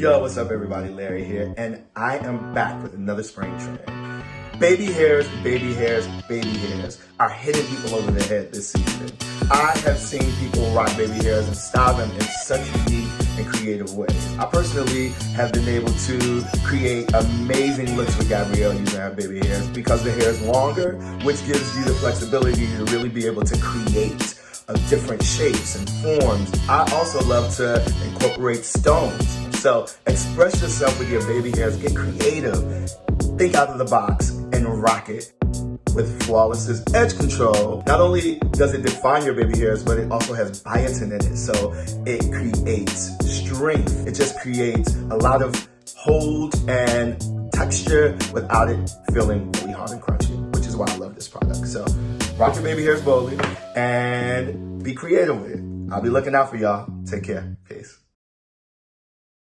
Yo, what's up everybody? Larry here, and I am back with another spring trend. Baby hairs, baby hairs, baby hairs are hitting people over the head this season. I have seen people rock baby hairs and style them in such unique and creative ways. I personally have been able to create amazing looks with Gabrielle using her baby hairs because the hair is longer, which gives you the flexibility to really be able to create different shapes and forms. I also love to incorporate stones. So express yourself with your baby hairs, get creative, think out of the box, and rock it. With Flawless's Edge Control, not only does it define your baby hairs, but it also has biotin in it, so it creates strength. It just creates a lot of hold and texture without it feeling really hard and crunchy, which is why I love this product. So rock your baby hairs boldly and be creative with it. I'll be looking out for y'all. Take care. Peace.